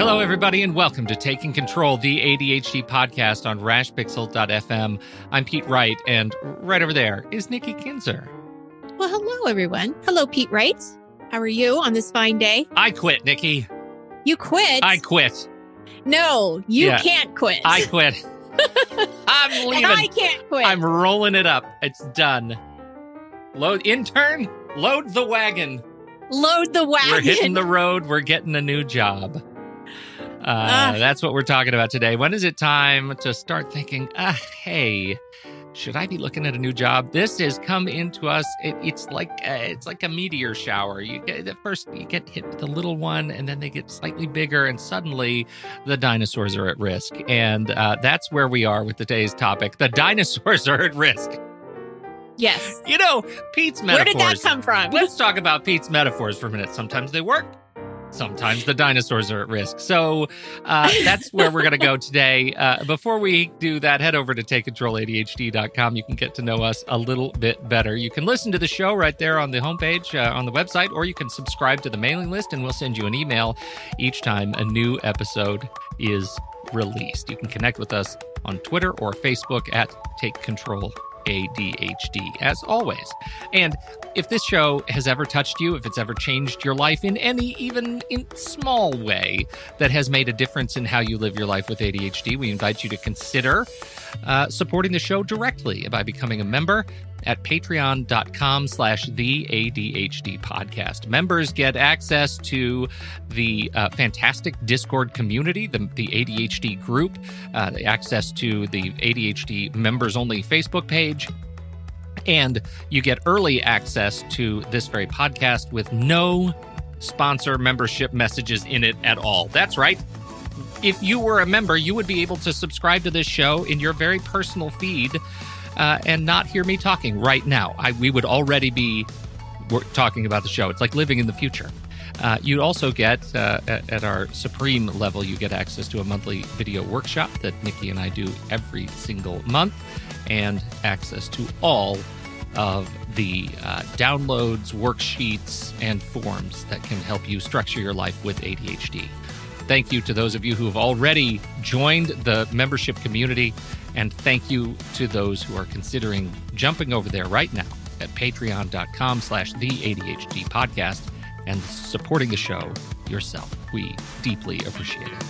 Hello, everybody, and welcome to Taking Control, the ADHD podcast on rashpixel.fm. I'm Pete Wright, and right over there is Nikki Kinzer. Well, hello, everyone. Hello, Pete Wright. How are you on this fine day? I quit, Nikki. You quit? I quit. No, you can't quit. I quit. I'm leaving. And I can't quit. I'm rolling it up. It's done. Intern, load the wagon. Load the wagon. We're hitting the road. We're getting a new job. That's what we're talking about today. When is it time to start thinking, hey, should I be looking at a new job? This has come into us. It's like a meteor shower. At first you get hit with a little one, and then they get slightly bigger, and suddenly the dinosaurs are at risk. And that's where we are with today's topic. The dinosaurs are at risk. Yes. You know, Pete's metaphors. Where did that come from? Let's talk about Pete's metaphors for a minute. Sometimes they work. Sometimes the dinosaurs are at risk. So that's where we're going to go today. Before we do that, head over to takecontroladhd.com. You can get to know us a little bit better. You can listen to the show right there on the homepage on the website, or you can subscribe to the mailing list, and we'll send you an email each time a new episode is released. You can connect with us on Twitter or Facebook at Take Control ADHD, as always. And if this show has ever touched you, if it's ever changed your life in any, even in small way that has made a difference in how you live your life with ADHD, we invite you to consider supporting the show directly by becoming a member at patreon.com/the ADHD podcast. Members get access to the fantastic Discord community, the ADHD group, access to the ADHD members-only Facebook page, and you get early access to this very podcast with no sponsor membership messages in it at all. That's right. If you were a member, you would be able to subscribe to this show in your very personal feed and not hear me talking right now. We would already be talking about the show. It's like living in the future. You'd also get, at our supreme level, you get access to a monthly video workshop that Nikki and I do every single month, and access to all of the downloads, worksheets, and forms that can help you structure your life with ADHD. Thank you to those of you who have already joined the membership community, and thank you to those who are considering jumping over there right now at patreon.com/the-ADHD podcast and supporting the show yourself. We deeply appreciate it.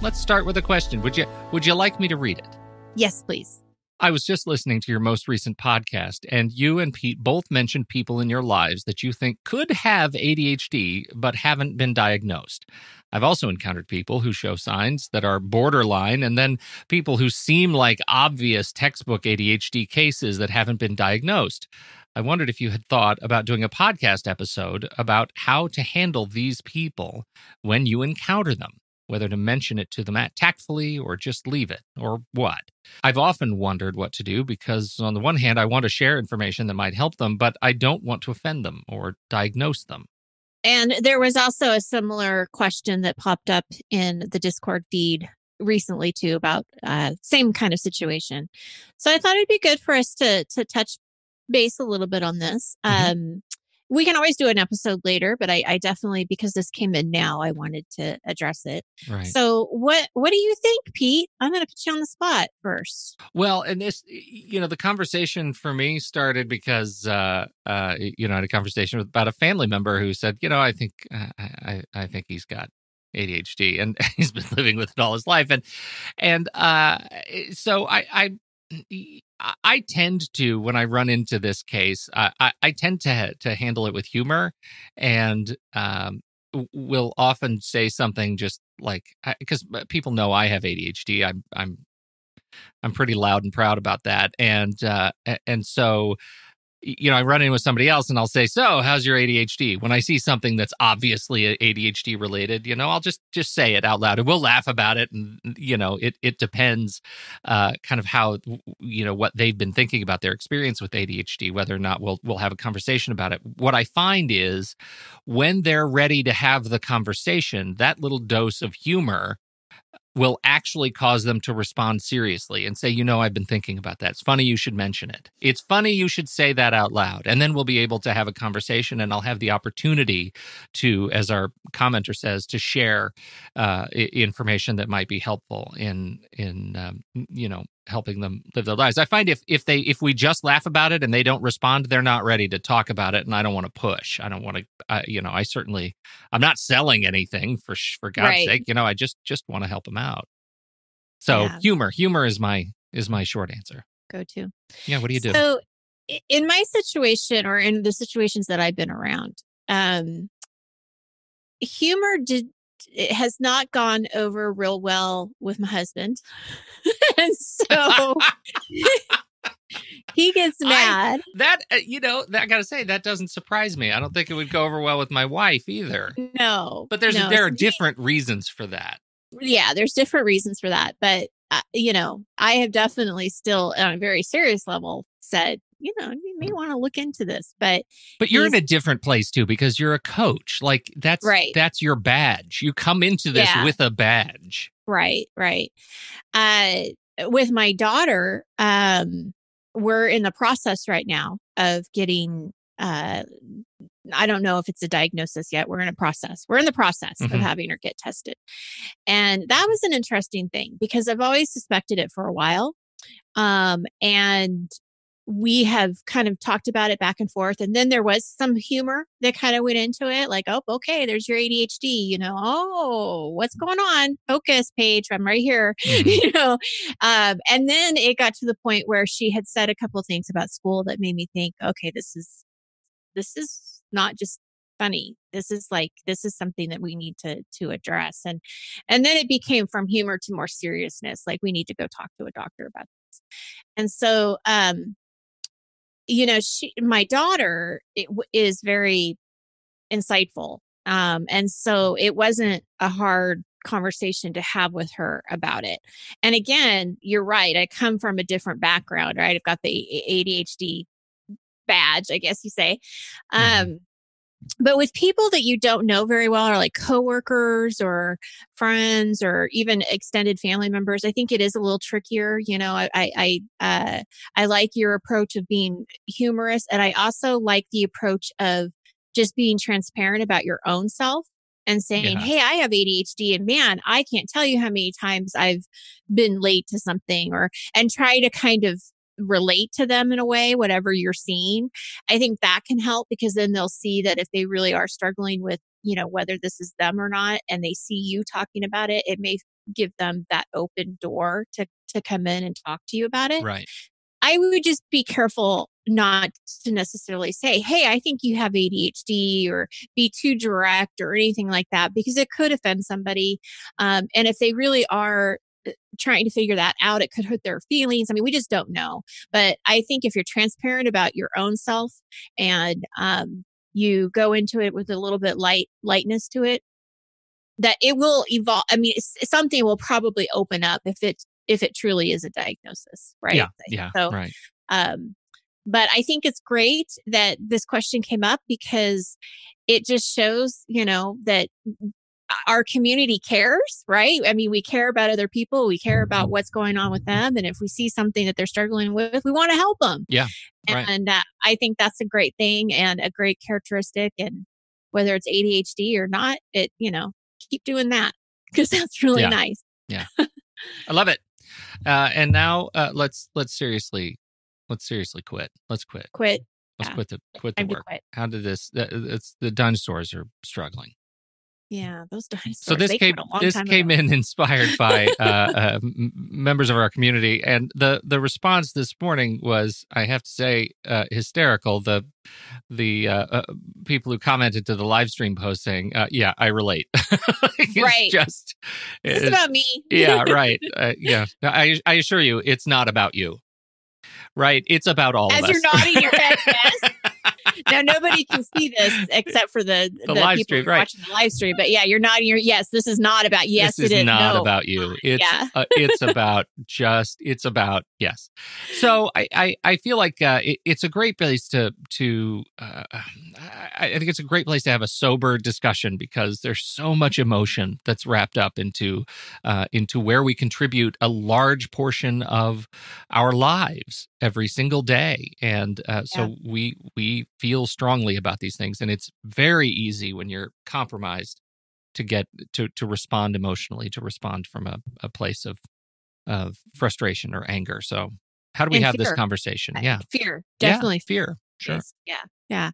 Let's start with a question. Would you like me to read it? Yes, please. I was just listening to your most recent podcast, and you and Pete both mentioned people in your lives that you think could have ADHD but haven't been diagnosed. I've also encountered people who show signs that are borderline, and then people who seem like obvious textbook ADHD cases that haven't been diagnosed. I wondered if you had thought about doing a podcast episode about how to handle these people when you encounter them, whether to mention it to them tactfully or just leave it, or what. I've often wondered what to do because, on the one hand, I want to share information that might help them, but I don't want to offend them or diagnose them. And there was also a similar question that popped up in the Discord feed recently, too, about same kind of situation. So I thought it'd be good for us to touch base a little bit on this. Mm-hmm. We can always do an episode later, but I definitely, because this came in now, I wanted to address it. Right. So what do you think, Pete? I'm going to put you on the spot first. Well, and this, the conversation for me started because, I had a conversation about a family member who said, I think he's got ADHD, and he's been living with it all his life. And so I tend to, when I run into this case, I tend to handle it with humor, and will often say something just like, because people know I have ADHD. I'm pretty loud and proud about that, and so I run in with somebody else and I'll say, so how's your ADHD? When I see something that's obviously ADHD related, I'll just say it out loud, and we'll laugh about it. And, it depends kind of how, what they've been thinking about their experience with ADHD, whether or not we'll have a conversation about it. What I find is when they're ready to have the conversation, that little dose of humor will actually cause them to respond seriously and say, I've been thinking about that. It's funny you should mention it. It's funny you should say that out loud. And then we'll be able to have a conversation, and I'll have the opportunity to, as our commenter says, to share information that might be helpful in helping them live their lives. I find if we just laugh about it and they don't respond, they're not ready to talk about it, and I don't want to push. I don't want to. I'm not selling anything for God's sake. I just want to help them out. So humor is my short answer. Go to. Yeah. What do you do? So in my situation, or in the situations that I've been around, humor it has not gone over real well with my husband. And so he gets mad. I gotta say, that doesn't surprise me. I don't think it would go over well with my wife either. No. But there are different reasons for that. Yeah, there's different reasons for that. But, I have definitely still, on a very serious level, said, you may want to look into this. But you're in a different place too, because you're a coach. Like that's right. That's your badge. You come into this with a badge. Right. With my daughter, we're in the process right now of getting, I don't know if it's a diagnosis yet. We're in the process of having her get tested. And that was an interesting thing because I've always suspected it for a while. And we have kind of talked about it back and forth. And then there was some humor that kind of went into it. Like, oh, okay, there's your ADHD, oh, what's going on? Focus, Paige, I'm right here, and then it got to the point where she had said a couple of things about school that made me think, okay, this is not just funny. This is something that we need to address. And then it became from humor to more seriousness. Like, we need to go talk to a doctor about this. And so, my daughter is very insightful. And so it wasn't a hard conversation to have with her about it. And again, you're right. I come from a different background, right? I've got the ADHD badge, I guess you say. But with people that you don't know very well, or like coworkers or friends or even extended family members, I think it is a little trickier. I like your approach of being humorous, and I also like the approach of just being transparent about your own self and saying, hey, I have ADHD, and man, I can't tell you how many times I've been late to something, and try to kind of relate to them in a way, whatever you're seeing. I think that can help, because then they'll see that if they really are struggling with, whether this is them or not, and they see you talking about it, it may give them that open door to come in and talk to you about it. Right. I would just be careful not to necessarily say, hey, I think you have ADHD, or be too direct or anything like that, because it could offend somebody. And if they really are trying to figure that out, it could hurt their feelings. I mean, we just don't know. But I think if you're transparent about your own self, and you go into it with a little bit lightness to it, that it will evolve. I mean, something will probably open up if it truly is a diagnosis, right? Yeah. So, right. But I think it's great that this question came up, because it just shows, that our community cares, right? I mean, we care about other people. We care about what's going on with them. And if we see something that they're struggling with, we want to help them. Yeah. Right. And I think that's a great thing and a great characteristic. And whether it's ADHD or not, keep doing that, because that's really nice. Yeah. I love it. And now let's seriously quit. Let's quit. Let's quit the work. How did this? It's the dinosaurs are struggling. Yeah, those dinosaurs. So this came in inspired by members of our community, and the response this morning was, I have to say, hysterical. The people who commented to the live stream post saying, "Yeah, I relate." Right. It's about me. Yeah. Right. Yeah. I assure you, it's not about you. Right. It's about all of us. As you're nodding your head, yes. Now nobody can see this except for the live people stream, right? Watching the live stream. But yeah, you're nodding your yes. This is not about yes. This It is is not no. about you. It's Yeah. it's about yes. So I feel like it's a great place to I think it's a great place to have a sober discussion, because there's so much emotion that's wrapped up into where we contribute a large portion of our lives every single day. And so we feel strongly about these things, and it's very easy when you're compromised to get to respond emotionally, to respond from a place of frustration or anger. So how do we have this conversation? Yeah. Fear. Definitely. Yeah, fear. Sure. Yeah.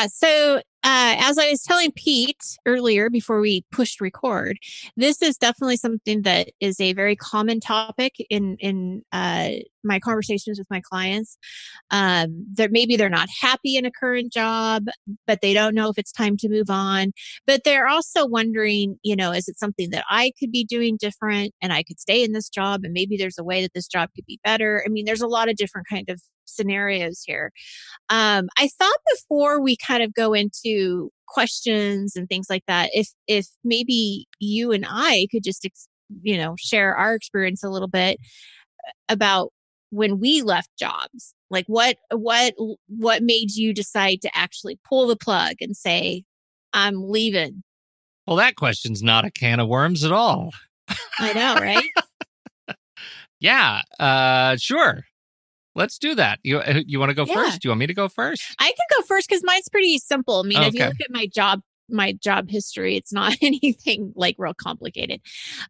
So as I was telling Pete earlier before we pushed record, this is definitely something that is a very common topic in my conversations with my clients. That maybe they're not happy in a current job, but they don't know if it's time to move on. But they're also wondering, is it something that I could be doing different and I could stay in this job, and maybe there's a way that this job could be better. I mean, there's a lot of different kind of scenarios here. I thought before we kind of go into questions and things like that, if maybe you and I could just, share our experience a little bit about when we left jobs, like what made you decide to actually pull the plug and say, I'm leaving? Well, that question's not a can of worms at all. I know, right? Yeah, sure. Let's do that. You want to go first? Do you want me to go first? I can go first because mine's pretty simple. I mean, if you look at my job history, it's not anything like real complicated.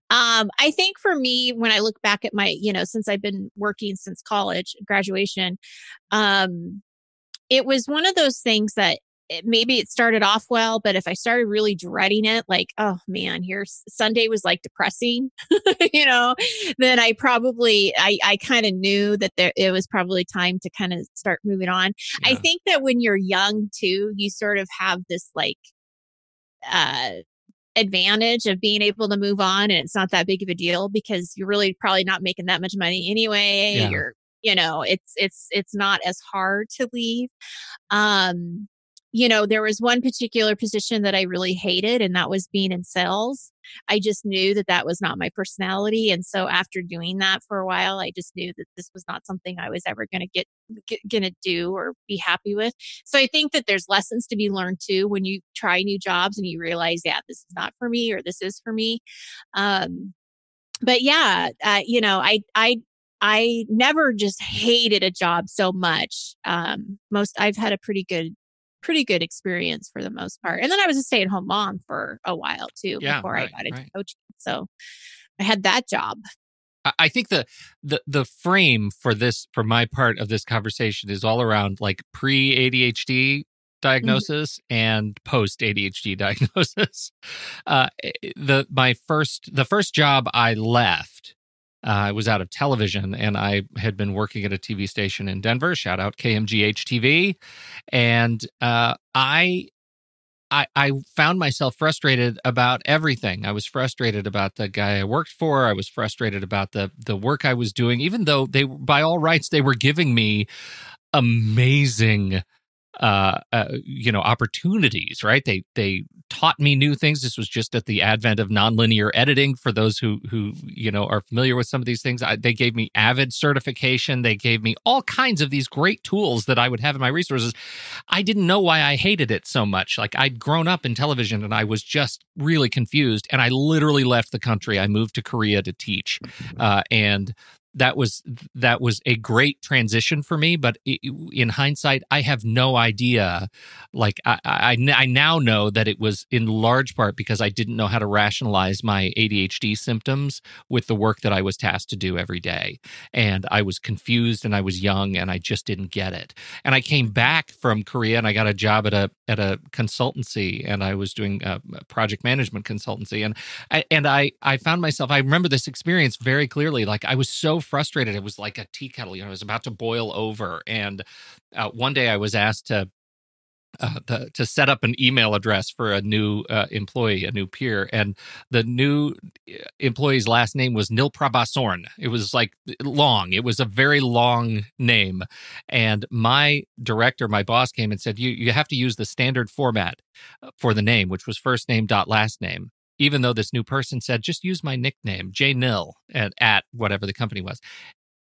I think for me, when I look back at my, since I've been working since college graduation, it was one of those things that maybe it started off well, but if I started really dreading it, like, oh man, here's Sunday was like depressing, then I probably, I kind of knew that it was probably time to kind of start moving on. Yeah. I think that when you're young too, you sort of have this like, advantage of being able to move on, and it's not that big of a deal because you're really probably not making that much money anyway. Yeah. It's not as hard to leave. There was one particular position that I really hated, and that was being in sales. I just knew that was not my personality. And so after doing that for a while, I just knew that this was not something I was ever going to going to do or be happy with. So I think that there's lessons to be learned too, when you try new jobs and you realize, this is not for me, or this is for me. But yeah, I never just hated a job so much. I've had a pretty good experience for the most part. And then I was a stay-at-home mom for a while too, before I got into coaching. So I had that job. I think the frame for my part of this conversation is all around like pre-ADHD diagnosis and post-ADHD diagnosis. The first job I left, I was out of television, and I had been working at a TV station in Denver. Shout out KMGH TV. And I found myself frustrated about everything. I was frustrated about the guy I worked for. I was frustrated about the work I was doing, even though by all rights, they were giving me amazing opportunities, right? They taught me new things. This was just at the advent of nonlinear editing. For those who are familiar with some of these things, they gave me Avid certification. They gave me all kinds of these great tools that I would have in my resources. I didn't know why I hated it so much. Like, I'd grown up in television and I was just really confused. And I literally left the country. I moved to Korea to teach, and that was a great transition for me. But in hindsight, I have no idea. Like, I now know that it was in large part because I didn't know how to rationalize my ADHD symptoms with the work that I was tasked to do every day. And I was confused, and I was young, and I just didn't get it. And I came back from Korea and I got a job at a consultancy, and I was doing a project management consultancy. And I found myself, I remember this experience very clearly. Like, I was so frustrated. It was like a tea kettle, it was about to boil over. And one day I was asked to to set up an email address for a new employee, a new peer, and the new employee's last name was Nilprabasorn. It was like long. It was a very long name, and my director, my boss, came and said, "You have to use the standard format for the name, which was first name dot last name." Even though this new person said, "Just use my nickname, J Nil, at whatever the company was."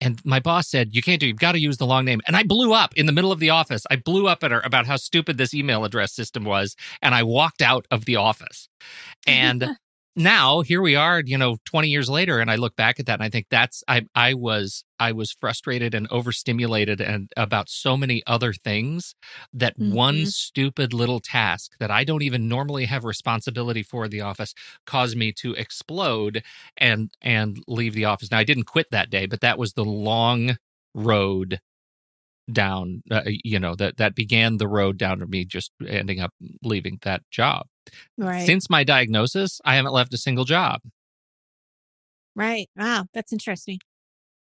And my boss said, "You can't do it. You've got to use the long name." And I blew up in the middle of the office. I blew up at her about how stupid this email address system was. And I walked out of the office. And now here we are, 20 years later. And I look back at that and I think I was frustrated and overstimulated and about so many other things that one stupid little task that I don't even normally have responsibility for in the office caused me to explode and leave the office. Now, I didn't quit that day, but that was the long road down, that began the road down to me just ending up leaving that job. Right. Since my diagnosis, I haven't left a single job. Right. Wow. That's interesting.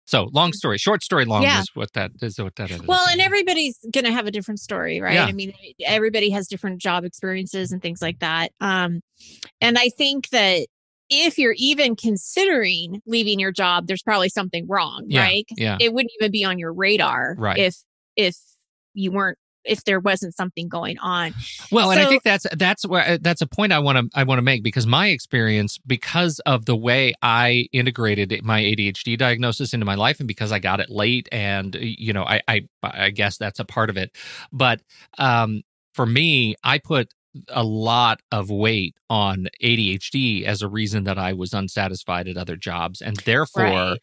So short story long is what that is. Well, and everybody's going to have a different story, right? Yeah. I mean, everybody has different job experiences and things like that. And I think that if you're even considering leaving your job, there's probably something wrong, right? Yeah. It wouldn't even be on your radar, right, if there wasn't something going on. Well, and I think that's a point I want to make, because my experience, because of the way I integrated my ADHD diagnosis into my life, and because I got it late, and I guess that's a part of it. But for me, I put a lot of weight on ADHD as a reason that I was unsatisfied at other jobs. And therefore,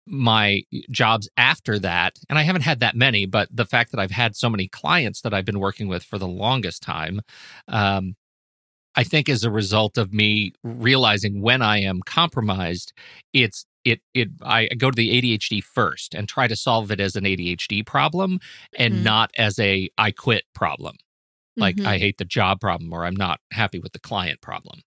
my jobs after that, and I haven't had that many, but the fact that I've had so many clients that I've been working with for the longest time, I think is a result of me realizing when I am compromised, I go to the ADHD first and try to solve it as an ADHD problem and not as a I quit problem. Like I hate the job problem, or I'm not happy with the client problem.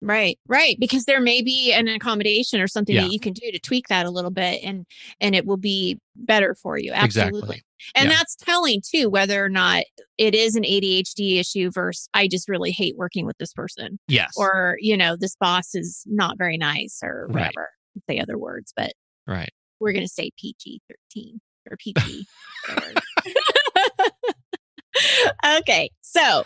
Right. Because there may be an accommodation or something that you can do to tweak that a little bit, and it will be better for you. Absolutely. Exactly. And that's telling too, whether or not it is an ADHD issue versus I just really hate working with this person. Yes. Or, this boss is not very nice or whatever. Say other words, but we're going to say PG-13 or PG. Okay. So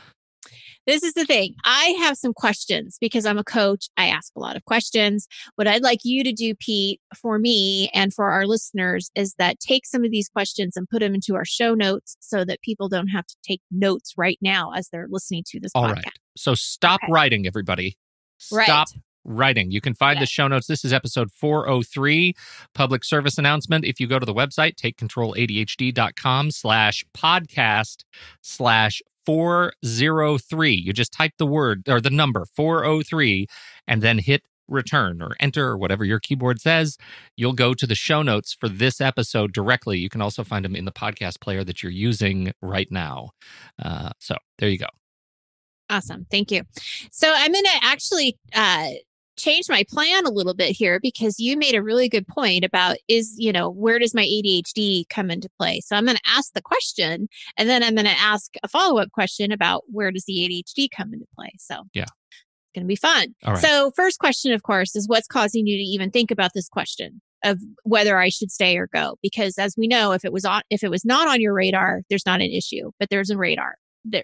this is the thing. I have some questions because I'm a coach. I ask a lot of questions. What I'd like you to do, Pete, for me and for our listeners, is that take some of these questions and put them into our show notes so that people don't have to take notes right now as they're listening to this podcast. All right. So stop writing, everybody. Stop writing. You can find the show notes. This is episode 403, public service announcement. If you go to the website, takecontroladhd.com/podcast/403. You just type the word or the number 403 and then hit return or enter or whatever your keyboard says. You'll go to the show notes for this episode directly. You can also find them in the podcast player that you're using right now. So there you go. Awesome. Thank you. So I'm going to actually change my plan a little bit here, because you made a really good point about where does my ADHD come into play? So I'm going to ask the question, and then I'm going to ask a follow-up question about where does the ADHD come into play? So it's going to be fun. All right. So first question, of course, is what's causing you to even think about this question of whether I should stay or go? Because as we know, if it was not on your radar, there's not an issue, but there's a radar.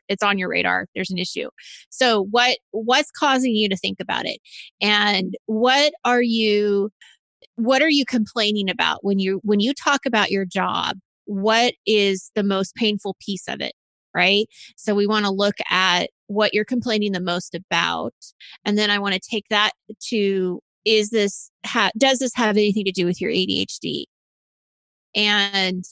It's on your radar. There's an issue. So what's causing you to think about it? And what are you complaining about when you talk about your job? What is the most painful piece of it? Right. So we want to look at what you're complaining the most about. And then I want to take that to, does this have anything to do with your ADHD? And,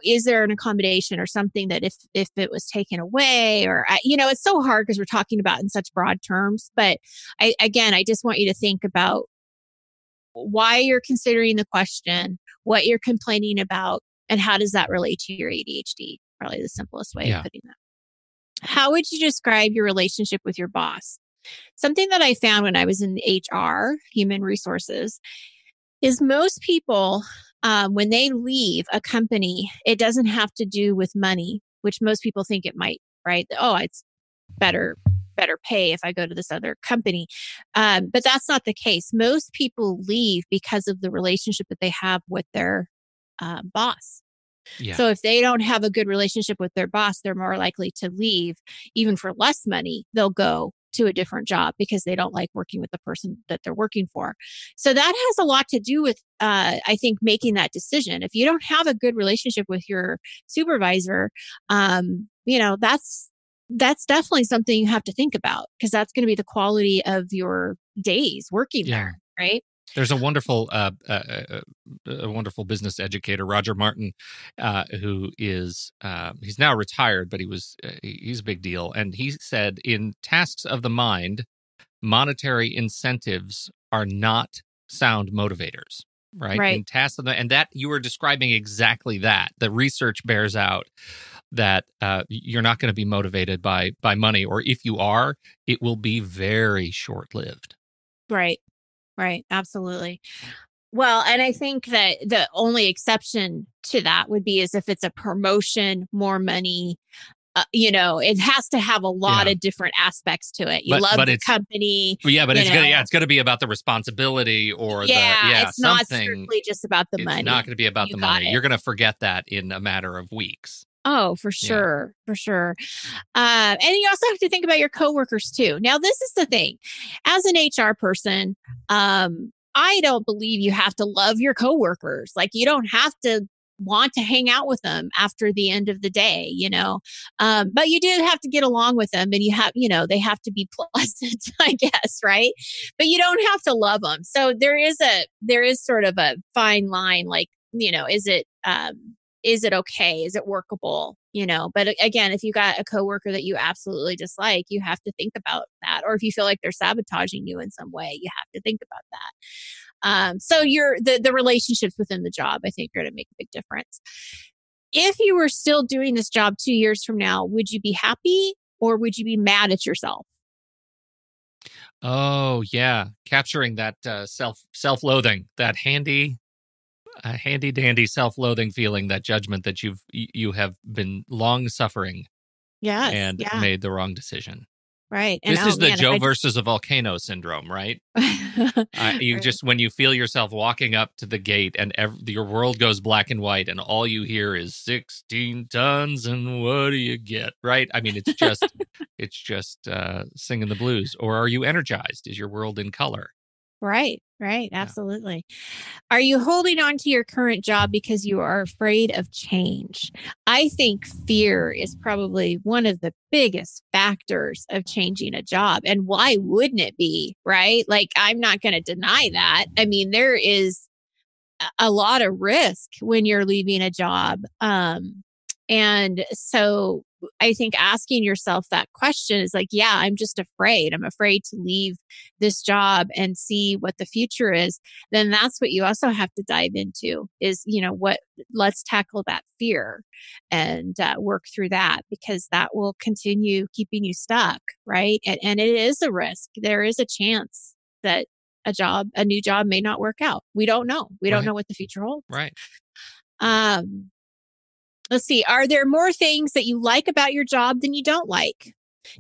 is there an accommodation or something that if it was taken away or, it's so hard because we're talking about in such broad terms, but I just want you to think about why you're considering the question, what you're complaining about, and how does that relate to your ADHD? Probably the simplest way of putting that. How would you describe your relationship with your boss? Something that I found when I was in HR, human resources, is most people, when they leave a company, it doesn't have to do with money, which most people think it might right? Oh, it's better pay if I go to this other company. But that's not the case. Most people leave because of the relationship that they have with their boss. Yeah. So if they don't have a good relationship with their boss, they're more likely to leave. Even for less money, they'll go to a different job because they don't like working with the person that they're working for. So that has a lot to do with, I think, making that decision. If you don't have a good relationship with your supervisor, that's definitely something you have to think about, because that's going to be the quality of your days working there, right? There's a wonderful business educator, Roger Martin, who is he's now retired, but he's a big deal. And he said, in tasks of the mind, monetary incentives are not sound motivators. Right. Right. In tasks of and that you were describing exactly that. The research bears out that you're not going to be motivated by money, or if you are, it will be very short lived. Right. Right. Absolutely. Well, and I think that the only exception to that would be is if it's a promotion, more money. It has to have a lot of different aspects to it. You love the company. Yeah, but it's gonna be about the responsibility or it's something. Not strictly just about the money. It's not going to be about the money. You're going to forget that in a matter of weeks. Oh, for sure. Yeah. For sure. And you also have to think about your coworkers too. Now, this is the thing. As an HR person, I don't believe you have to love your coworkers. Like, you don't have to want to hang out with them after the end of the day, but you do have to get along with them, and they have to be pleasant, I guess. Right. But you don't have to love them. So there is sort of a fine line. Like, is it okay? Is it workable? But again, if you got a coworker that you absolutely dislike, you have to think about that. Or if you feel like they're sabotaging you in some way, you have to think about that. So the relationships within the job, I think, are going to make a big difference. If you were still doing this job 2 years from now, would you be happy or would you be mad at yourself? Oh, yeah. Capturing that self-loathing, that handy dandy self-loathing feeling, that judgment that you have been long suffering. Yes, and made the wrong decision. Right. And this is the Joe versus a volcano syndrome, right? Just, when you feel yourself walking up to the gate and your world goes black and white and all you hear is 16 tons and what do you get? Right. I mean, it's just singing the blues. Or are you energized? Is your world in color? Right. Absolutely. Are you holding on to your current job because you are afraid of change? I think fear is probably one of the biggest factors of changing a job. And why wouldn't it be? Right? Like, I'm not going to deny that. I mean, there is a lot of risk when you're leaving a job. And so I think asking yourself that question is like, yeah, I'm just afraid. I'm afraid to leave this job and see what the future is. Then that's what you also have to dive into is, let's tackle that fear and work through that, because that will continue keeping you stuck. Right. And it is a risk. There is a chance that a new job may not work out. We don't know. We don't know what the future holds. Right. Let's see. Are there more things that you like about your job than you don't like?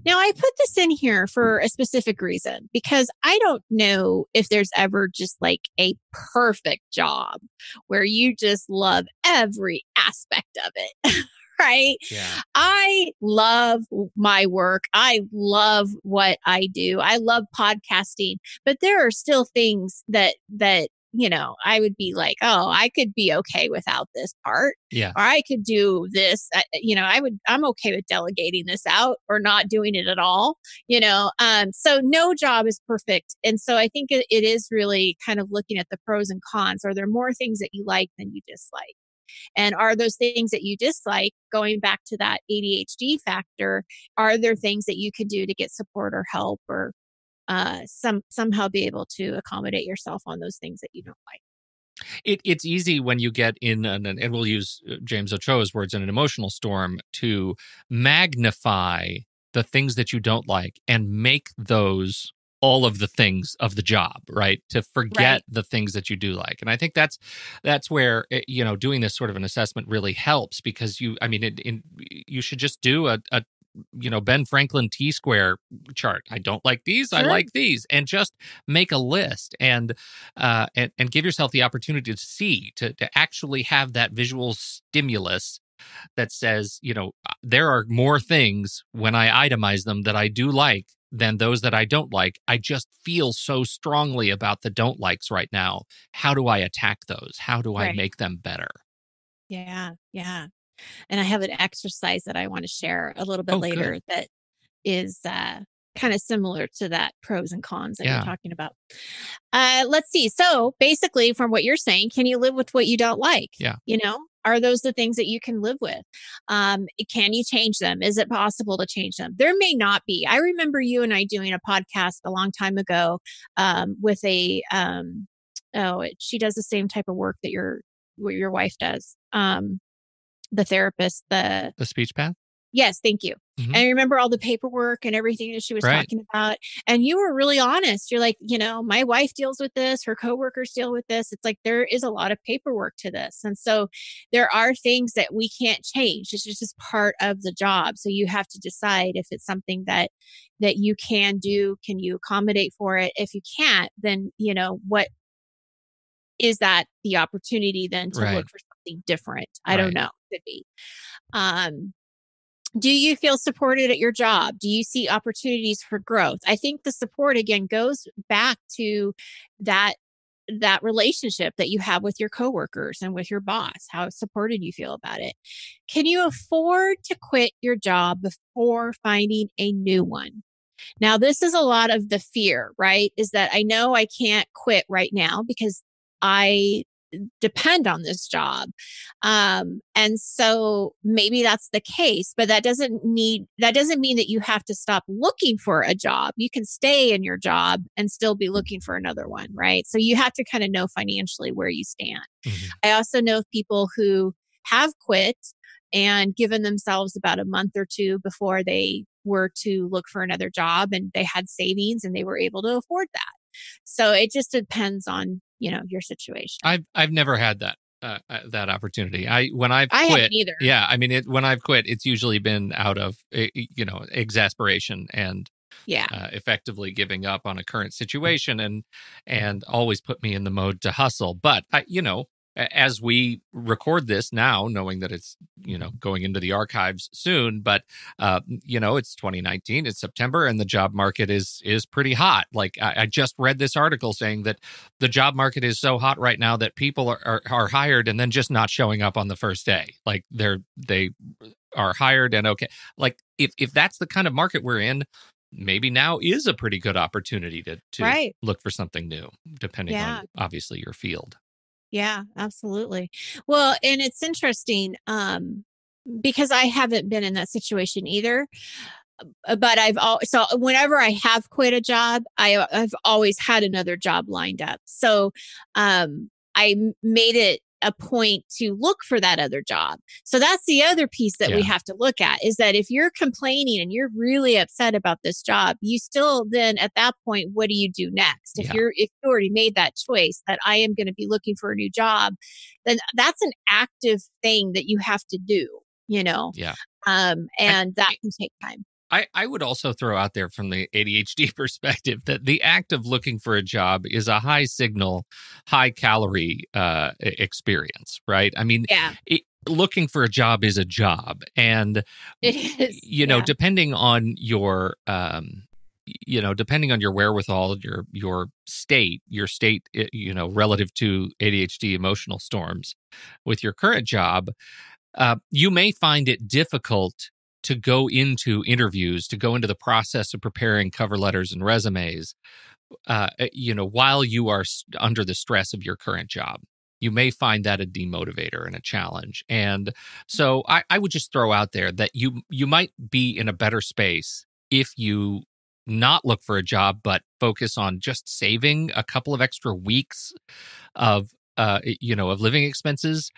Now, I put this in here for a specific reason, because I don't know if there's ever just like a perfect job where you just love every aspect of it. Right. Yeah. I love my work. I love what I do. I love podcasting, but there are still things that I would be like, oh, I could be okay without this part. Yeah. Or I could do this. I'm okay with delegating this out or not doing it at all. So no job is perfect. And so I think it is really kind of looking at the pros and cons. Are there more things that you like than you dislike? And are those things that you dislike, going back to that ADHD factor, are there things that you could do to get support or help or somehow be able to accommodate yourself on those things that you don't like? It's easy when you get in, and we'll use James Ochoa's words, in an emotional storm, to magnify the things that you don't like and make those all of the things of the job, right? To forget the things that you do like. And I think that's where, doing this sort of an assessment really helps, because you should just do Ben Franklin T-square chart. I don't like these. I Sure. like these, and just make a list and give yourself the opportunity to see to actually have that visual stimulus that says, there are more things when I itemize them that I do like than those that I don't like. I just feel so strongly about the don't likes right now. How do I attack those? How do I Right. make them better? Yeah. Yeah. And I have an exercise that I want to share a little bit Oh, later good. that is kind of similar to that pros and cons that you're Yeah. talking about. Let's see. So basically, from what you're saying, can you live with what you don't like? Yeah. Are those the things that you can live with? Can you change them? Is it possible to change them? There may not be. I remember you and I doing a podcast a long time ago with she does the same type of work that what your wife does. The therapist, The speech path. yes, thank you. Mhm. And I remember all the paperwork and everything that she was Right. talking about. And you were really honest. You're like, my wife deals with this, her coworkers deal with this. It's like there is a lot of paperwork to this. And so there are things that we can't change. It's just part of the job. So you have to decide if it's something that you can do. Can you accommodate for it? If you can't, then what is that the opportunity then to Right. look for something different? I don't Right. know. Could be. Um, do you feel supported at your job? Do you see opportunities for growth? I think the support again goes back to that relationship that you have with your coworkers and with your boss, how supported you feel about it. Can you afford to quit your job before finding a new one? Now, this is a lot of the fear, right? Is that I know I can't quit right now because I depend on this job. And so maybe that's the case, but that doesn't mean that you have to stop looking for a job. You can stay in your job and still be looking for another one, right? So you have to kind of know financially where you stand. Mhm. I also know people who have quit and given themselves about a month or two before they were to look for another job, and they had savings and they were able to afford that. So it just depends on, your situation. I've never had that opportunity. When I've I haven't quit, either. yeah, I mean, when I've quit, it's usually been out of exasperation and Yeah. effectively giving up on a current situation, and always put me in the mode to hustle. But as we record this now, knowing that it's going into the archives soon, but it's 2019, it's September, and the job market is pretty hot. Like I just read this article saying that the job market is so hot right now that people are hired and then just not showing up on the first day. Like they are hired and okay. Like if that's the kind of market we're in, maybe now is a pretty good opportunity to Right. look for something new, depending Yeah. on obviously your field. Yeah, absolutely. Well, and it's interesting because I haven't been in that situation either. But so whenever I have quit a job, I've always had another job lined up. So made it a point to look for that other job. So that's the other piece that we Yeah. have to look at, is that if you're complaining and you're really upset about this job, you still then at that point, what do you do next? If Yeah. you already made that choice that I am going to be looking for a new job, then that's an active thing that you have to do, Yeah. and that can take time. I would also throw out there from the ADHD perspective that the act of looking for a job is a high signal, high calorie experience, right? I mean, Yeah. looking for a job is a job. And, It is. Yeah. depending on your, depending on your wherewithal, your state, relative to ADHD emotional storms with your current job, you may find it difficult to go into interviews, to go into the process of preparing cover letters and resumes, while you are under the stress of your current job. You may find that a demotivator and a challenge. And so I would just throw out there that you might be in a better space if you not look for a job, but focus on just saving a couple of extra weeks of living expenses,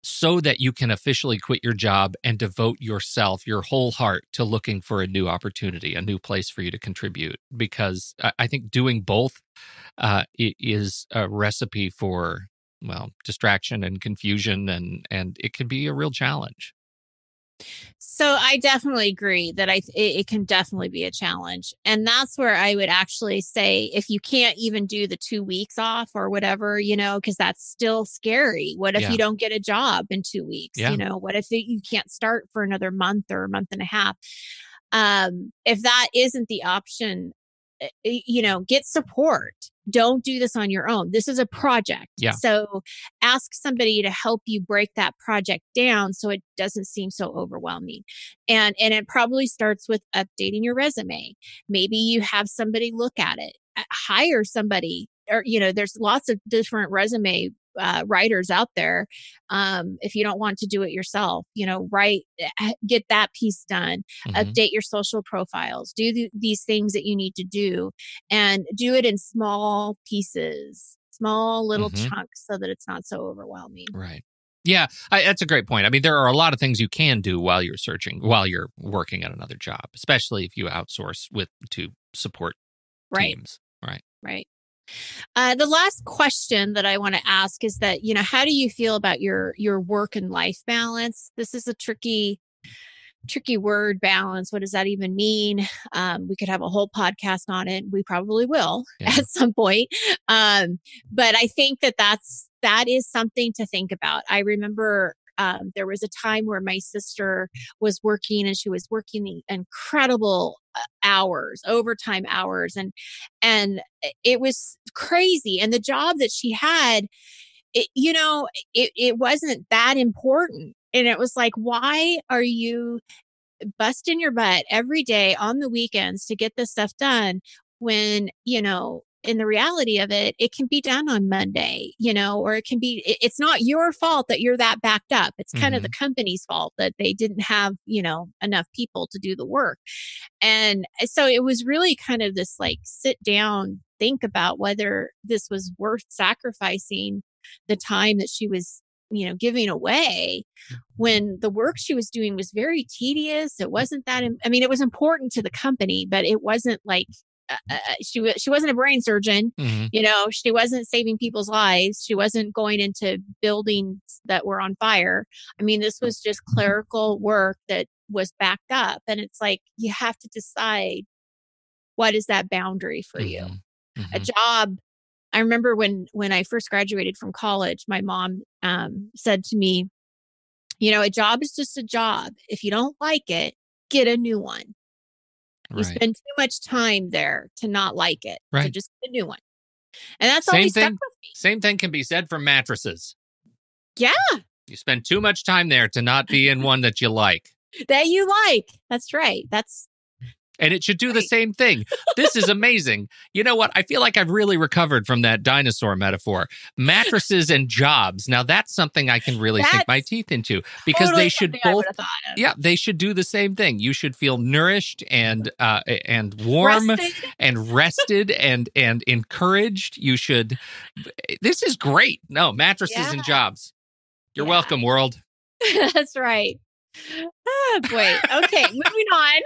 so that you can officially quit your job and devote yourself, your whole heart, to looking for a new opportunity, a new place for you to contribute. Because I think doing both is a recipe for, well, distraction and confusion, and it can be a real challenge. So I definitely agree that it can definitely be a challenge. And that's where I would actually say, if you can't even do the 2 weeks off or whatever, because that's still scary. What if you Yeah. don't get a job in 2 weeks? Yeah. What if you can't start for another month or a month and a half? If that isn't the option, get support. Don't do this on your own. This is a project. Yeah. So ask somebody to help you break that project down so it doesn't seem so overwhelming. And it probably starts with updating your resume. Maybe you have somebody look at it. Hire somebody, or there's lots of different resume writers out there. If you don't want to do it yourself, get that piece done, Mm-hmm. update your social profiles, do these things that you need to do, and do it in small pieces, small little Mm-hmm. chunks, so that it's not so overwhelming. Right. Yeah, that's a great point. I mean, there are a lot of things you can do while you're searching, while you're working at another job, especially if you outsource to support teams. Right. Right. The last question that I want to ask is that, how do you feel about your work and life balance? This is a tricky word, balance. What does that even mean? We could have a whole podcast on it. We probably will at some point. But I think that is something to think about. I remember there was a time where my sister was working, and she was working incredible hours, overtime hours, and it was crazy. And the job that she had, it wasn't that important. And it was like, why are you busting your butt every day on the weekends to get this stuff done when, in the reality of it, it can be done on Monday, or it's not your fault that you're that backed up. It's kind of the company's fault that they didn't have, enough people to do the work. And so it was really kind of this like sit down, think about whether this was worth sacrificing the time that she was, giving away, when the work she was doing was very tedious. It wasn't that, it was important to the company, but it wasn't like, she wasn't a brain surgeon. She wasn't saving people's lives. She wasn't going into buildings that were on fire. This was just clerical work that was backed up. And it's like, you have to decide, what is that boundary for you? A job. I remember when I first graduated from college, my mom said to me, a job is just a job. If you don't like it, get a new one. You spend too much time there to not like it. Right. So just get a new one. And that's always stuck with me. Same thing can be said for mattresses. Yeah. You spend too much time there to not be in one that you like. That you like. That's right. And it should do the same thing. This is amazing. You know what? I feel like I've really recovered from that dinosaur metaphor. Mattresses and jobs. Now that's something I can really sink my teeth into, because they should both. Yeah, they should do the same thing. You should feel nourished and warm and rested and encouraged. You should. This is great. No, mattresses and jobs. You're welcome, world. That's right. Oh, boy. Okay, moving on.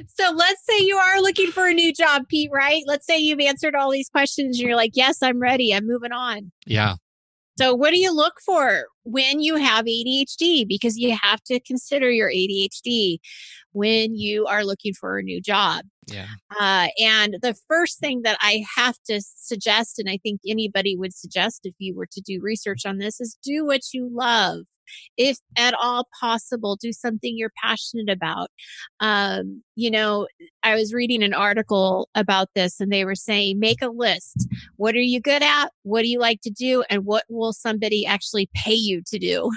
So let's say you are looking for a new job, Pete, right? Let's say you've answered all these questions and you're like, yes, I'm ready. I'm moving on. Yeah. So what do you look for when you have ADHD? Because you have to consider your ADHD when you are looking for a new job. Yeah. And the first thing that I have to suggest, and I think anybody would suggest if you were to do research on this, is do what you love. If at all possible, do something you're passionate about. I was reading an article about this, and they were saying, make a list. What are you good at? What do you like to do? And what will somebody actually pay you to do?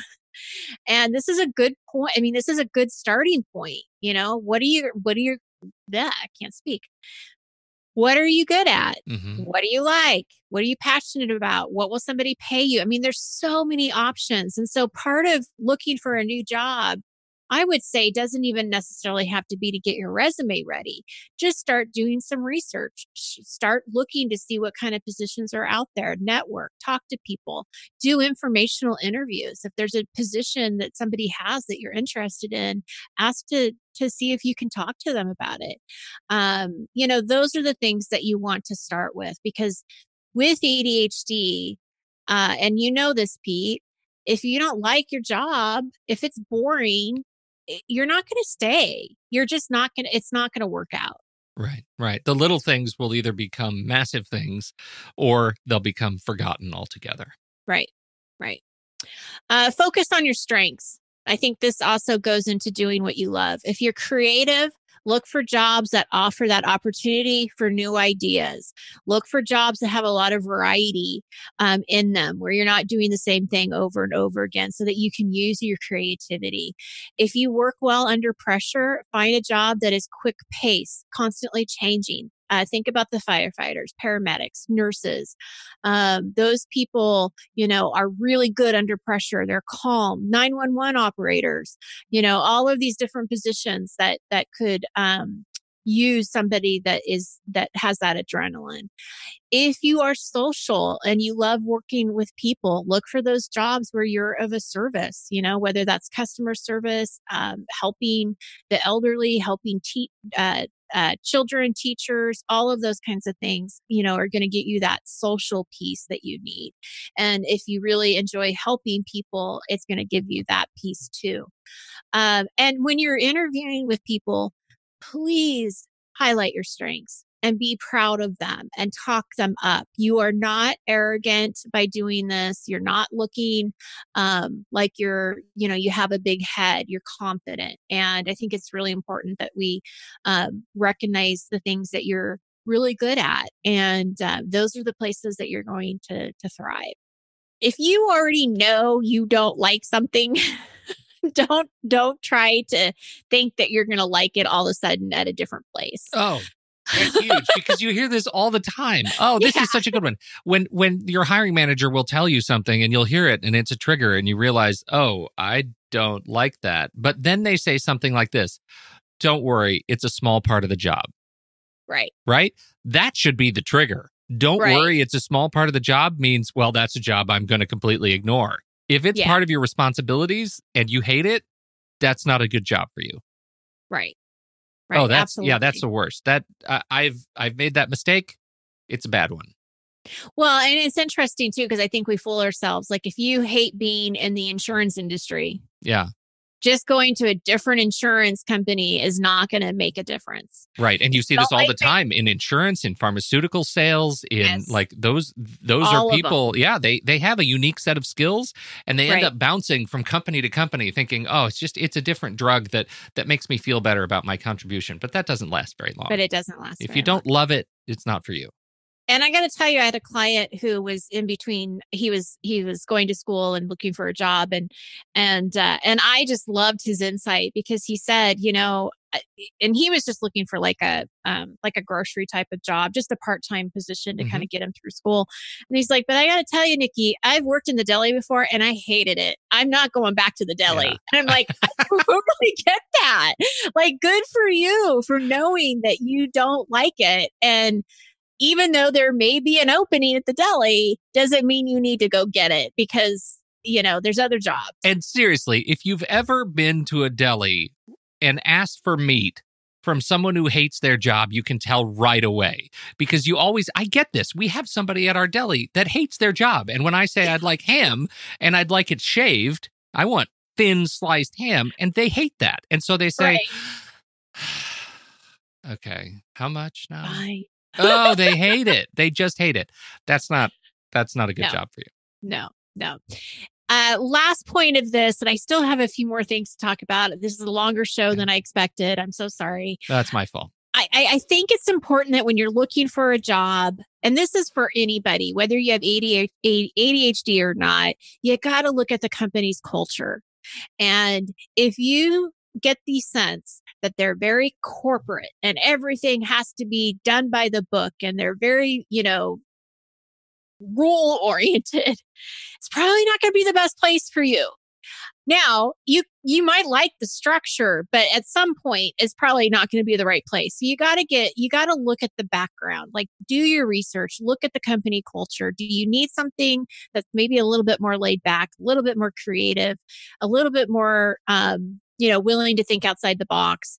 And this is a good point. This is a good starting point. What I can't speak. What are you good at? What do you like? What are you passionate about? What will somebody pay you? There's so many options. And so part of looking for a new job, I would say, doesn't even necessarily have to be to get your resume ready. Just start doing some research. Start looking to see what kind of positions are out there. Network, talk to people, do informational interviews. If there's a position that somebody has that you're interested in, ask to see if you can talk to them about it. Those are the things that you want to start with, because with ADHD, and this, Pete, If you don't like your job, if it's boring, you're not going to stay. You're just not going to, it's not going to work out. Right, right. The little things will either become massive things or they'll become forgotten altogether. Right, right. Focus on your strengths. I think this also goes into doing what you love. If you're creative, look for jobs that offer that opportunity for new ideas. Look for jobs that have a lot of variety in them, where you're not doing the same thing over and over again, so that you can use your creativity. If you work well under pressure, find a job that is quick pace, constantly changing. Think about the firefighters, paramedics, nurses. Those people, are really good under pressure. They're calm. 911 operators, all of these different positions that could use somebody that has that adrenaline. If you are social and you love working with people, look for those jobs where you're of a service, whether that's customer service, helping the elderly, helping children, teachers, all of those kinds of things, are going to get you that social piece that you need. And if you really enjoy helping people, it's going to give you that piece too. And when you're interviewing with people, please highlight your strengths and be proud of them and talk them up. You are not arrogant by doing this. You're not looking like you have a big head. You're confident. And I think it's really important that we recognize the things that you're really good at. And those are the places that you're going to thrive. If you already know you don't like something, don't try to think that you're going to like it all of a sudden at a different place. Oh, that's huge, because you hear this all the time. Oh, this is such a good one. When your hiring manager will tell you something and you'll hear it and it's a trigger and you realize, oh, I don't like that. But then they say something like this: don't worry, it's a small part of the job. Right. Right? That should be the trigger. Don't worry, it's a small part of the job means, well, that's a job I'm going to completely ignore. If it's part of your responsibilities and you hate it, that's not a good job for you. Right. Oh, that's the worst. That I've made that mistake. It's a bad one. Well, and it's interesting too, because I think we fool ourselves. Like, if you hate being in the insurance industry, just going to a different insurance company is not going to make a difference. Right. And you see this all the time in insurance, in pharmaceutical sales, in like those all are people. Yeah. They have a unique set of skills and they end up bouncing from company to company thinking, oh, it's a different drug that makes me feel better about my contribution. But that doesn't last very long. But it doesn't last. If you don't love it, it's not for you. And I got to tell you, I had a client who was in between. He was going to school and looking for a job, and I just loved his insight, because he said, and he was just looking for like a grocery type of job, just a part-time position to kind of get him through school. And he's like, but I got to tell you, Nikki, I've worked in the deli before and I hated it. I'm not going back to the deli. Yeah. And I'm like, I totally get that. Like, good for you for knowing that you don't like it. And even though there may be an opening at the deli, doesn't mean you need to go get it, because, there's other jobs. And seriously, if you've ever been to a deli and asked for meat from someone who hates their job, you can tell right away, because I get this. We have somebody at our deli that hates their job. And when I say I'd like ham and I'd like it shaved, I want thin sliced ham, and they hate that. And so they say, okay, how much now? Right. Oh, they hate it. They just hate it. That's not a good job for you. No. Last point of this, and I still have a few more things to talk about. This is a longer show than I expected. I'm so sorry. That's my fault. I think it's important that when you're looking for a job, and this is for anybody, whether you have ADHD or not, you got to look at the company's culture. And if you get the sense that they're very corporate and everything has to be done by the book and they're very, rule oriented, it's probably not going to be the best place for you. Now, you might like the structure, but at some point it's probably not going to be the right place. So you got to look at the background, like do your research, look at the company culture. Do you need something that's maybe a little bit more laid back, a little bit more creative, a little bit more, willing to think outside the box?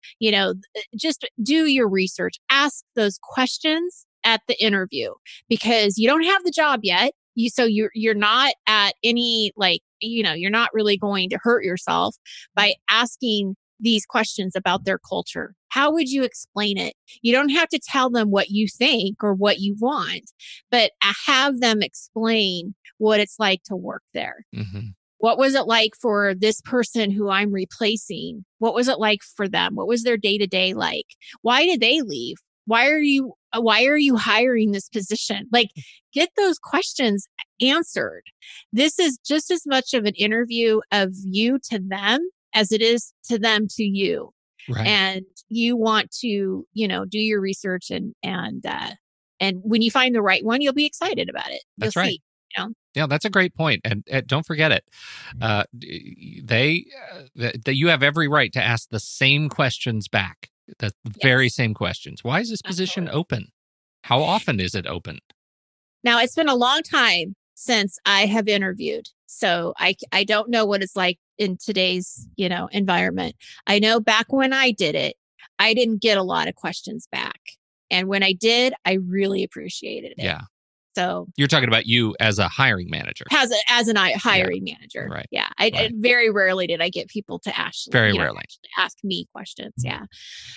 Just do your research, ask those questions at the interview, because you don't have the job yet. you're not at any, like, you're not really going to hurt yourself by asking these questions about their culture. How would you explain it? You don't have to tell them what you think or what you want, but have them explain what it's like to work there. Mm-hmm. What was it like for this person who I'm replacing? What was it like for them? What was their day-to-day like? Why did they leave? Why are you hiring this position? Like, get those questions answered. This is just as much of an interview of you to them as it is to them to you. Right. And you want to, do your research and when you find the right one, you'll be excited about it. That's You'll right. see, Yeah, that's a great point. And don't forget it. You have every right to ask the same questions back. The very same questions. Why is this position open? How often is it open? Now, it's been a long time since I have interviewed. So I don't know what it's like in today's, environment. I know back when I did it, I didn't get a lot of questions back. And when I did, I really appreciated it. Yeah. So you're talking about you as a hiring manager. As an hiring manager. Right. Yeah. I very rarely did I get people to actually ask me questions. Yeah.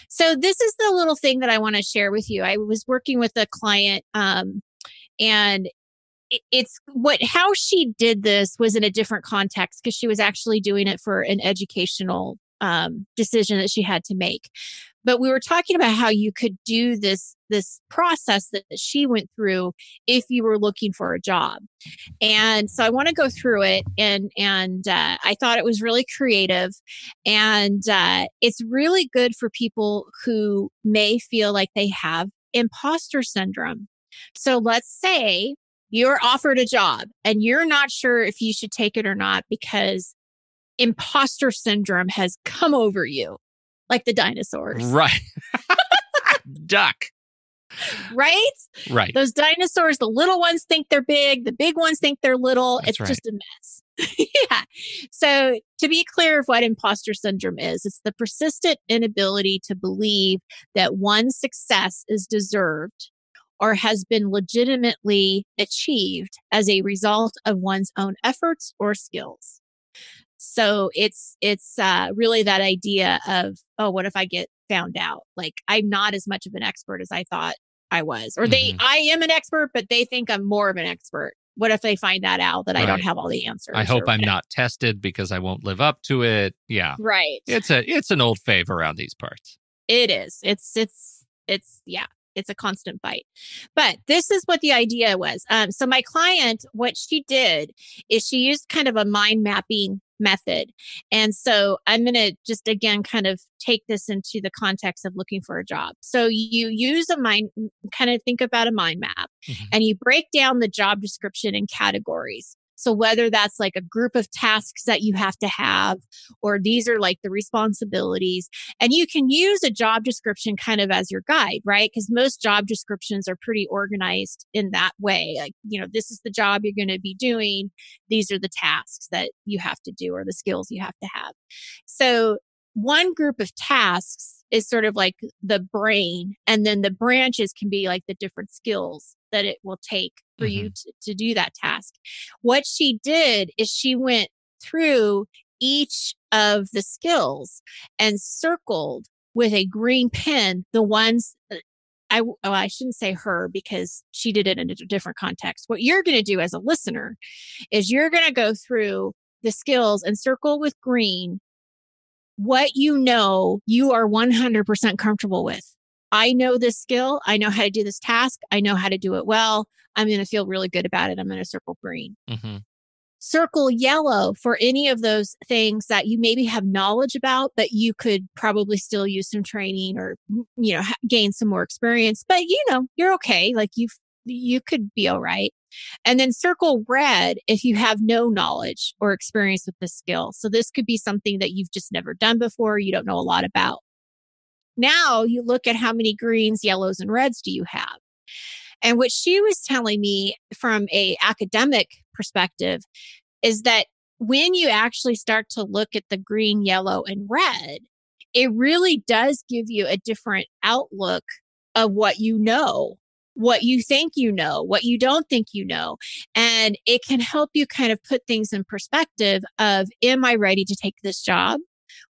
So this is the little thing that I want to share with you. I was working with a client, and how she did this was in a different context because she was actually doing it for an educational decision that she had to make. But we were talking about how you could do this process that she went through if you were looking for a job. And so I want to go through it, and I thought it was really creative, and it's really good for people who may feel like they have imposter syndrome. So let's say you're offered a job and you're not sure if you should take it or not because imposter syndrome has come over you, like the dinosaurs. Right. Duck. Right? Right. Those dinosaurs, the little ones think they're big, the big ones think they're little. That's it's just a mess. Yeah. So to be clear of what imposter syndrome is, it's the persistent inability to believe that one's success is deserved or has been legitimately achieved as a result of one's own efforts or skills. So it's really that idea of, oh, what if I get found out? Like, I'm not as much of an expert as I thought I was, or I am an expert, but they think I'm more of an expert. What if they find that out, that I don't have all the answers? I hope I'm not tested because I won't live up to it. Yeah. Right. It's an old fave around these parts. It is. It's a constant fight. But this is what the idea was. So my client, what she did is she used kind of a mind mapping method. And so I'm going to just, again, kind of take this into the context of looking for a job. So you use kind of think about a mind map, and you break down the job description in categories. So whether that's like a group of tasks that you have to have, or these are like the responsibilities, and you can use a job description kind of as your guide, right? Because most job descriptions are pretty organized in that way. Like, this is the job you're going to be doing. These are the tasks that you have to do or the skills you have to have. So one group of tasks is sort of like the brain, and then the branches can be like the different skills that it will take for you to do that task. What she did is she went through each of the skills and circled with a green pen the ones I shouldn't say her because she did it in a different context. What you're going to do as a listener is you're going to go through the skills and circle with green what you are 100% comfortable with. I know this skill. I know how to do this task. I know how to do it well. I'm going to feel really good about it. I'm going to circle green. Circle yellow for any of those things that you maybe have knowledge about, but you could probably still use some training or, gain some more experience. But, you're okay. Like you could be all right. And then circle red if you have no knowledge or experience with the skill. So this could be something that you've just never done before. You don't know a lot about. Now you look at how many greens, yellows, and reds do you have? And what she was telling me from a academic perspective is that when you actually start to look at the green, yellow, and red, it really does give you a different outlook of what you know what you think you know, what you don't think you know. And it can help you kind of put things in perspective of, am I ready to take this job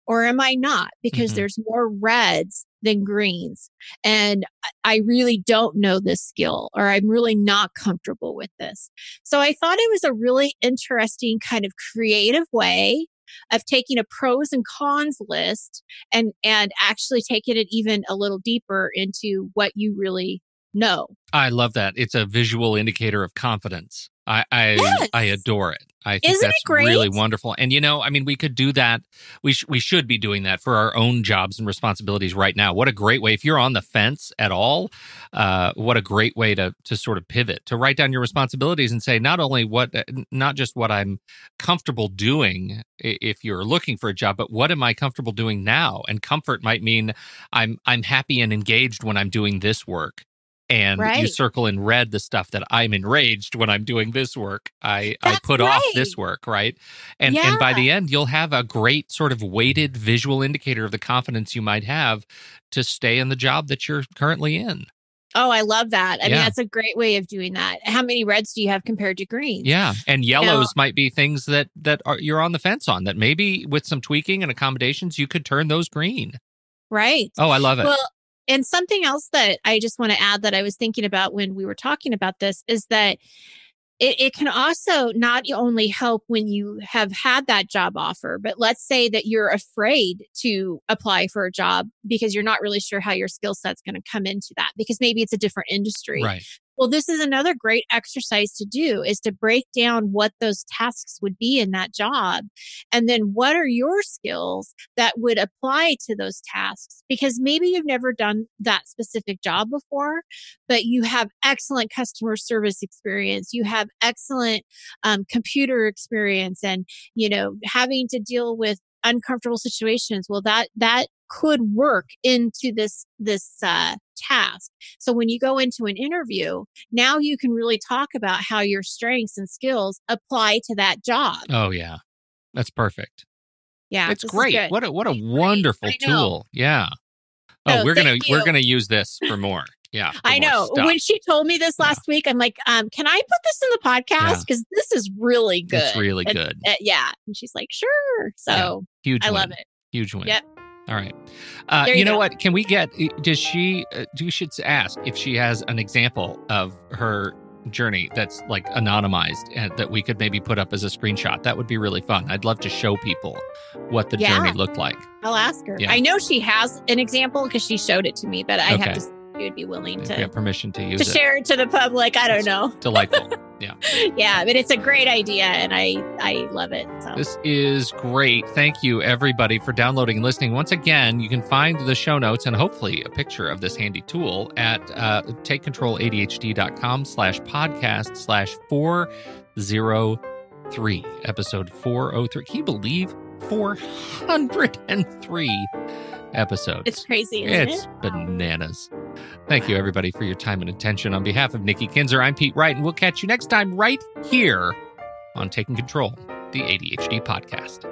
or am I not? Because there's more reds than greens. And I really don't know this skill, or I'm really not comfortable with this. So I thought it was a really interesting kind of creative way of taking a pros and cons list and actually taking it even a little deeper into what you really know. I love that. It's a visual indicator of confidence. Yes. I adore it. I think Isn't that's it great? really wonderful. And, we could do that. We should be doing that for our own jobs and responsibilities right now. What a great way. If you're on the fence at all, what a great way to sort of pivot, to write down your responsibilities and say, not just what I'm comfortable doing if you're looking for a job, but what am I comfortable doing now? And comfort might mean I'm happy and engaged when I'm doing this work. And you circle in red the stuff that I'm enraged when I'm doing this work. I put off this work, right? And by the end, you'll have a great sort of weighted visual indicator of the confidence you might have to stay in the job that you're currently in. Oh, I love that. I mean, that's a great way of doing that. How many reds do you have compared to greens? Yeah. And yellows might be things that you're on the fence on, that maybe with some tweaking and accommodations, you could turn those green. Right. Oh, I love it. Well, and something else that I just want to add that I was thinking about when we were talking about this is that it can also not only help when you have had that job offer, but let's say that you're afraid to apply for a job because you're not really sure how your skill set's going to come into that, because maybe it's a different industry. Right. Well, this is another great exercise to do, is to break down what those tasks would be in that job. And then what are your skills that would apply to those tasks? Because maybe you've never done that specific job before, but you have excellent customer service experience. You have excellent computer experience, and, having to deal with uncomfortable situations. Well, that could work into this task. So when you go into an interview, now you can really talk about how your strengths and skills apply to that job. Oh yeah, that's perfect. Yeah, it's great. What a wonderful tool. Yeah. Oh, we're gonna use this for more. Yeah, I know. When she told me this last week, I'm like, can I put this in the podcast? Because this is really good. It's really good. Yeah. And she's like, sure. So huge I win. love it. Huge win. Yep. All right. You know what? Can we get, you should ask if she has an example of her journey that's like anonymized and that we could maybe put up as a screenshot. That would be really fun. I'd love to show people what the journey looked like. I'll ask her. Yeah. I know she has an example because she showed it to me, but I have to see if she would be willing to get permission to use to share it to the public. I don't know. Delightful. Yeah. Yeah, but it's a great idea and I love it. So. This is great. Thank you, everybody, for downloading and listening. Once again, you can find the show notes and hopefully a picture of this handy tool at takecontroladhd.com/podcast/403, episode 403. Can you believe 403 episodes? It's crazy, isn't It's bananas. Thank you, everybody, for your time and attention. On behalf of Nikki Kinzer, I'm Pete Wright, and we'll catch you next time right here on Taking Control, the ADHD podcast.